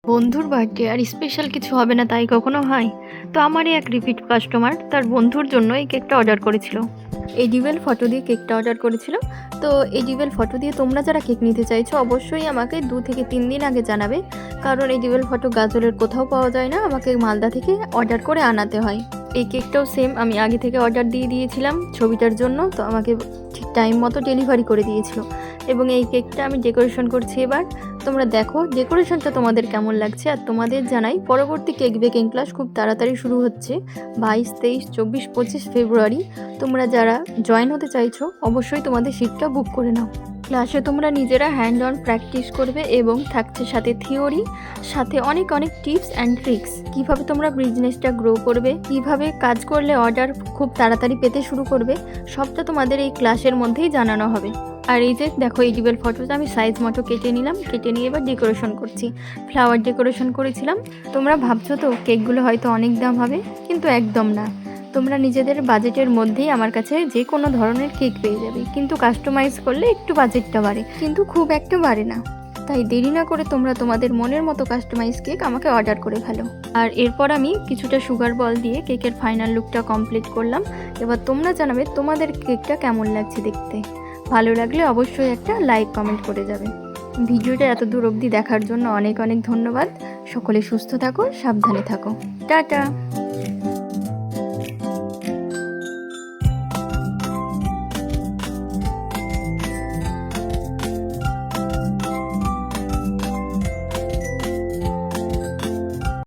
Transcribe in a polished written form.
বন্ধুর বার্থডে আর স্পেশাল কিছু হবে না তাই কখনো হয়? তো আমারই এক রিপিট কাস্টমার তার বন্ধুর জন্য এই কেকটা অর্ডার করেছিল। এডিবল ফটো দিয়ে কেকটা অর্ডার করেছিল। তো এডিবল ফটো দিয়ে তোমরা যারা কেক নিতে চাইছো অবশ্যই আমাকে 2 থেকে 3 দিন আগে জানাবে, কারণ এডিবল ফটো গাজলের কোথাও পাওয়া যায় না, আমাকে মালদা থেকে অর্ডার করে আনাতে হয়। এই কেকটাও সেম আমি আগে থেকে অর্ডার দিয়ে দিয়েছিলাম ছবিটার জন্য, তো আমাকে ঠিক টাইম মতো ডেলিভারি করে দিয়েছিল। এবং এই কেকটা আমি ডেকোরেশন করছি এবার। তোমরা দেখো ডেকোরেশনটা তোমাদের কেমন লাগছে, আর তোমাদের জানাই পরবর্তী কেক বেকিং ক্লাস খুব তাড়াতাড়ি শুরু হচ্ছে 22, 23, 24, 25 ফেব্রুয়ারি। তোমরা যারা জয়েন হতে চাইছো অবশ্যই তোমাদের সিটটা বুক করে নাও। ক্লাসে তোমরা নিজেরা হ্যান্ড অন প্র্যাকটিস করবে এবং থাকছে সাথে থিওরি, সাথে অনেক অনেক টিপস অ্যান্ড ট্রিক্স। কীভাবে তোমরা বিজনেসটা গ্রো করবে, কীভাবে কাজ করলে অর্ডার খুব তাড়াতাড়ি পেতে শুরু করবে, সবটা তোমাদের এই ক্লাসের মধ্যেই জানানো হবে। আর এই যে দেখো এডিবল ফটোটা আমি সাইজ মতো কেটে নিলাম, কেটে নিয়ে এবার ডেকোরেশন করছি। ফ্লাওয়ার ডেকোরেশন করেছিলাম। তোমরা ভাবছো তো কেকগুলো হয়তো অনেক দাম হবে, কিন্তু একদম না। তোমরা নিজেদের বাজেটের মধ্যেই আমার কাছে যে কোনো ধরনের কেক পেয়ে যাবে, কিন্তু কাস্টমাইজ করলে একটু বাজেটটা বাড়ে, কিন্তু খুব একটা বাড়ে না। তাই দেরি না করে তোমরা তোমাদের মনের মতো কাস্টমাইজ কেক আমাকে অর্ডার করে ফেলো। আর এরপর আমি কিছুটা সুগার বল দিয়ে কেকের ফাইনাল লুকটা কমপ্লিট করলাম। এবার তোমরা জানাবে তোমাদের কেকটা কেমন লাগছে দেখতে। ভালো লাগলে অবশ্যই একটা লাইক কমেন্ট করে যাবে। ভিডিওটা এত দূর অবধি দেখার জন্য অনেক অনেক ধন্যবাদ। সকলে সুস্থ থাকো, সাবধানে থাকো। টাটা।